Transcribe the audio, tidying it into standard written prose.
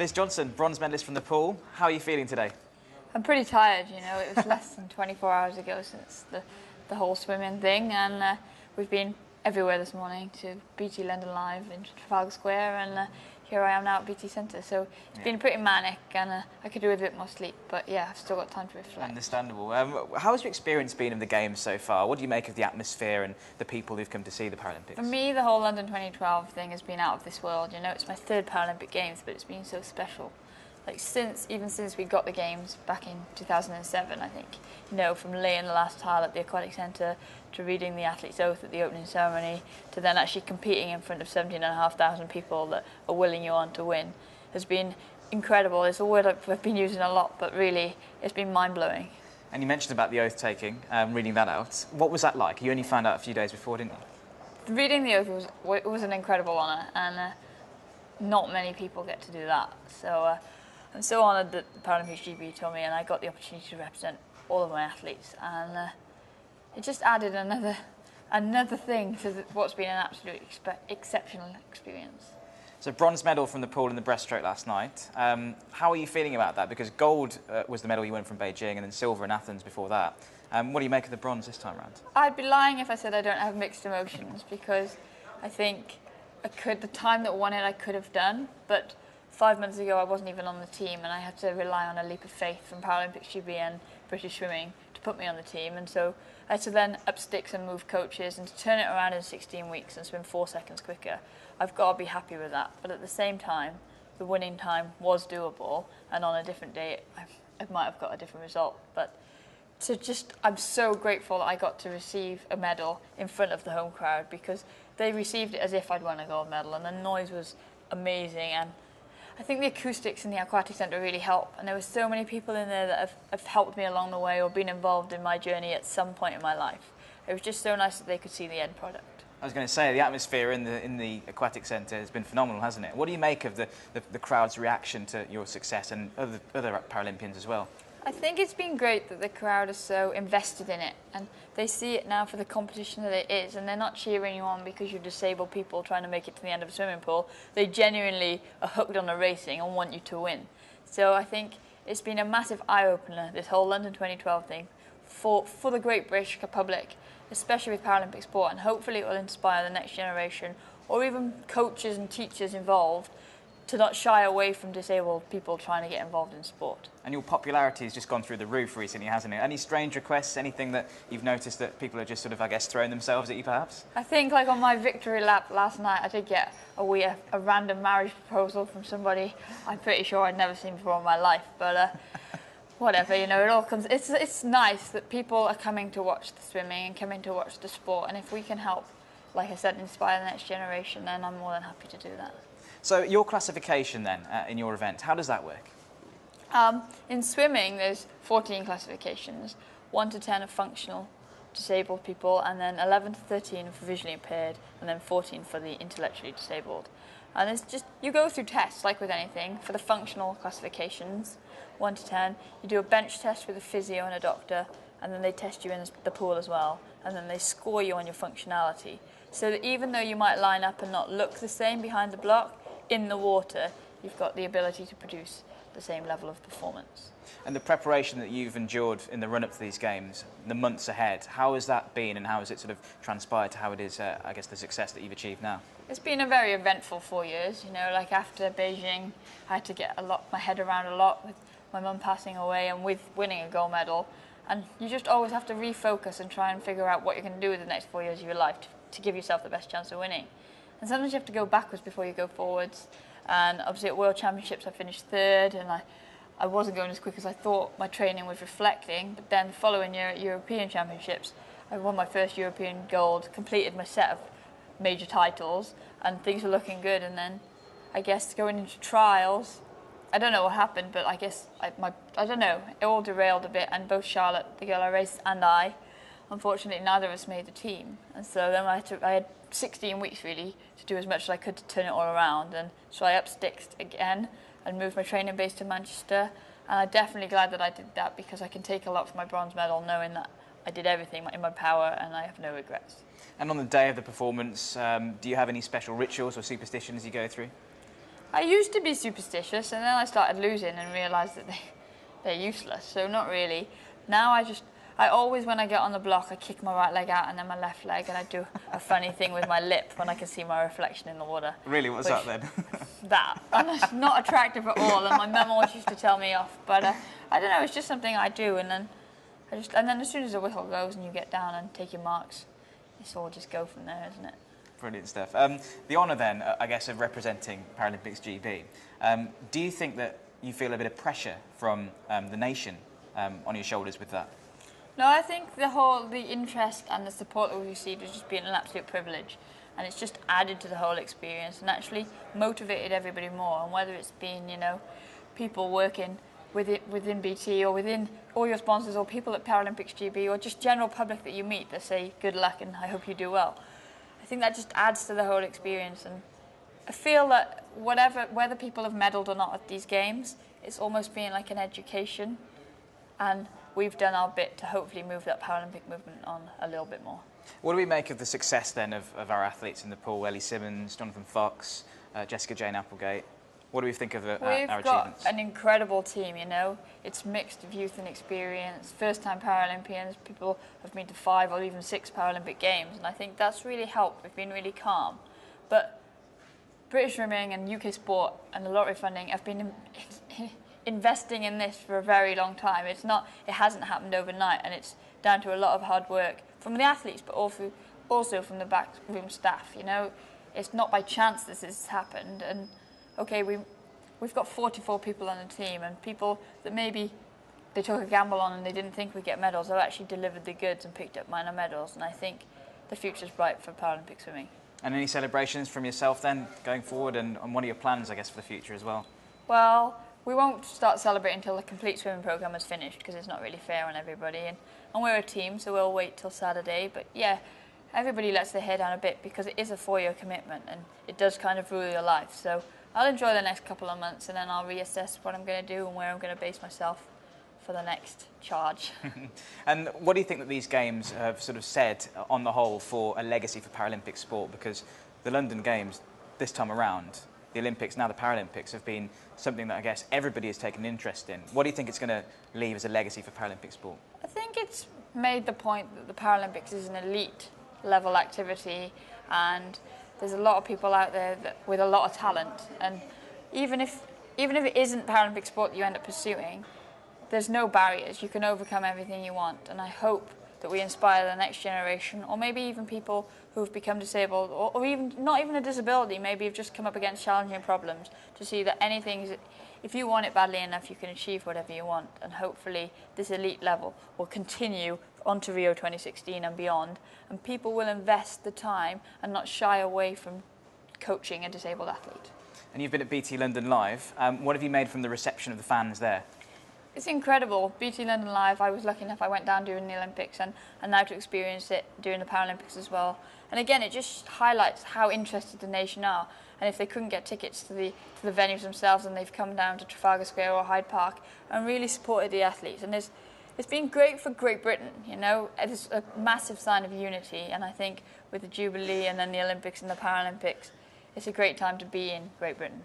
Liz Johnson, bronze medalist from the pool. How are you feeling today? I'm pretty tired, you know. It was less than 24 hours ago since the whole swimming thing, and we've been everywhere this morning to BT London Live in Trafalgar Square, and here I am now at BT Centre. So it's been pretty manic, and I could do with a bit more sleep, but yeah, I've still got time to reflect. Understandable. How has your experience been of the Games so far? What do you make of the atmosphere and the people who've come to see the Paralympics? For me, the whole London 2012 thing has been out of this world. You know, it's my third Paralympic Games, but it's been so special. Like even since we got the Games back in 2007, I think, you know, from laying the last tile at the Aquatic Centre to reading the athlete's oath at the opening ceremony to then actually competing in front of 17,500 people that are willing you on to win has been incredible. It's a word I've been using a lot, but really it's been mind-blowing. And you mentioned about the oath taking, reading that out. What was that like? You only found out a few days before, didn't you? Reading the oath was an incredible honour, and not many people get to do that. So I'm so honoured that the Paralympics GB told me, and I got the opportunity to represent all of my athletes, and it just added another thing to what's been an absolute exceptional experience. So bronze medal from the pool in the breaststroke last night. How are you feeling about that? Because gold was the medal you won from Beijing, and then silver in Athens before that. What do you make of the bronze this time around? I'd be lying if I said I don't have mixed emotions, because I think the time that I won it I could have done, but 5 months ago I wasn't even on the team, and I had to rely on a leap of faith from Paralympics GB and British Swimming to put me on the team, and so I had to then up sticks and move coaches, and to turn it around in 16 weeks and swim 4 seconds quicker. I've got to be happy with that, but at the same time the winning time was doable, and on a different day I might have got a different result, but I'm so grateful that I got to receive a medal in front of the home crowd, because they received it as if I'd won a gold medal, and the noise was amazing, and I think the acoustics in the Aquatic Centre really help, and there were so many people in there that have helped me along the way or been involved in my journey at some point in my life. It was just so nice that they could see the end product. I was going to say, the atmosphere in the Aquatic Centre has been phenomenal, hasn't it? What do you make of the crowd's reaction to your success and other Paralympians as well? I think it's been great that the crowd is so invested in it, and they see it now for the competition that it is, and they're not cheering you on because you're disabled people trying to make it to the end of a swimming pool. They genuinely are hooked on the racing and want you to win. So I think it's been a massive eye-opener, this whole London 2012 thing, for the great British public, especially with Paralympic sport, and hopefully it will inspire the next generation, or even coaches and teachers involved, to not shy away from disabled people trying to get involved in sport. And your popularity has just gone through the roof recently, hasn't it? Any strange requests, anything that you've noticed that people are just sort of, I guess, throwing themselves at you perhaps? I think, like on my victory lap last night, I did get a random marriage proposal from somebody I'm pretty sure I'd never seen before in my life, but whatever, you know, it all comes. It's nice that people are coming to watch the swimming and coming to watch the sport, and if we can help, like I said, inspire the next generation, then I'm more than happy to do that. So your classification then, in your event, how does that work? In swimming, there's 14 classifications. 1 to 10 are functional disabled people, and then 11 to 13 are for visually impaired, and then 14 for the intellectually disabled. And it's just, you go through tests, like with anything. For the functional classifications, 1 to 10, you do a bench test with a physio and a doctor, and then they test you in the pool as well, and then they score you on your functionality. So that even though you might line up and not look the same behind the block, in the water, you've got the ability to produce the same level of performance. And the preparation that you've endured in the run-up to these games, the months ahead, how has that been, and how has it sort of transpired to how it is, I guess, the success that you've achieved now? It's been a very eventful 4 years. You know, like after Beijing, I had to get my head around a lot with my mum passing away and with winning a gold medal. And you just always have to refocus and try and figure out what you're going to do with the next 4 years of your life to give yourself the best chance of winning. And sometimes you have to go backwards before you go forwards. And obviously at World Championships I finished third, and I wasn't going as quick as I thought my training was reflecting. But then the following year at European Championships, I won my first European gold, completed my set of major titles, and things were looking good. And then I guess going into trials, I don't know what happened, but I guess I don't know, it all derailed a bit, and both Charlotte, the girl I raced, and I, unfortunately neither of us made the team. And so then I had 16 weeks really to do as much as I could to turn it all around, and so I up-sticked again and moved my training base to Manchester, and I'm definitely glad that I did that, because I can take a lot from my bronze medal knowing that I did everything in my power and I have no regrets. And on the day of the performance, do you have any special rituals or superstitions you go through? I used to be superstitious, and then I started losing and realised that they're useless. So not really. Now I always, when I get on the block, I kick my right leg out and then my left leg, and I do a funny thing with my lip when I can see my reflection in the water. Really, what's that then? That. And it's not attractive at all, and my mum always used to tell me off. But I don't know, it's just something I do, and then as soon as the whistle goes and you get down and take your marks, it's all just go from there, isn't it? Brilliant stuff. The honour then, I guess, of representing Paralympics GB. Do you think that you feel a bit of pressure from the nation on your shoulders with that? No, I think the interest and the support that we've received has just been an absolute privilege, and it's just added to the whole experience and actually motivated everybody more. And whether it's been, you know, people working within BT or within all your sponsors or people at Paralympics GB or just general public that you meet that say good luck and I hope you do well, I think that just adds to the whole experience. And I feel that whether people have medalled or not at these games, it's almost been like an education, and we've done our bit to hopefully move that Paralympic movement on a little bit more. What do we make of the success then of our athletes in the pool? Ellie Simmons, Jonathan Fox, Jessica Jane Applegate. What do we think of our achievements? We've got an incredible team, you know. It's mixed of youth and experience, first-time Paralympians, people have been to 5 or even 6 Paralympic Games, and I think that's really helped. We've been really calm. But British Swimming and UK Sport and the lottery funding have been investing in this for a very long time. It hasn't happened overnight, and it's down to a lot of hard work from the athletes, but also from the backroom staff. You know, it's not by chance this has happened. And okay, we've got 44 people on the team, and people that maybe they took a gamble on and they didn't think we'd get medals have actually delivered the goods and picked up minor medals. And I think the future's bright for Paralympic swimming. And any celebrations from yourself then going forward, and what are your plans, I guess, for the future as well? Well, we won't start celebrating until the complete swimming programme is finished, because it's not really fair on everybody. And we're a team, so we'll wait till Saturday. But yeah, everybody lets their hair down a bit because it is a 4-year commitment and it does kind of rule your life. So I'll enjoy the next couple of months, and then I'll reassess what I'm going to do and where I'm going to base myself for the next charge. And what do you think that these games have sort of said on the whole for a legacy for Paralympic sport? Because the London Games this time around, the Olympics, now the Paralympics, have been something that I guess everybody has taken an interest in. What do you think it's going to leave as a legacy for Paralympic sport? I think it's made the point that the Paralympics is an elite level activity, and there's a lot of people out there with a lot of talent, and even if it isn't Paralympic sport that you end up pursuing, there's no barriers. You can overcome everything you want, and I hope that we inspire the next generation, or maybe even people who've become disabled, or even not even a disability, maybe have just come up against challenging problems, to see that if you want it badly enough, you can achieve whatever you want. And hopefully this elite level will continue onto Rio 2016 and beyond, and people will invest the time and not shy away from coaching a disabled athlete. And you've been at BT London Live. What have you made from the reception of the fans there? It's incredible. BT London Live, I was lucky enough, I went down during the Olympics and now to experience it during the Paralympics as well. And again, it just highlights how interested the nation are. And if they couldn't get tickets to the venues themselves, then they've come down to Trafalgar Square or Hyde Park and really supported the athletes. And it's been great for Great Britain, you know. It's a massive sign of unity. And I think with the Jubilee and then the Olympics and the Paralympics, it's a great time to be in Great Britain.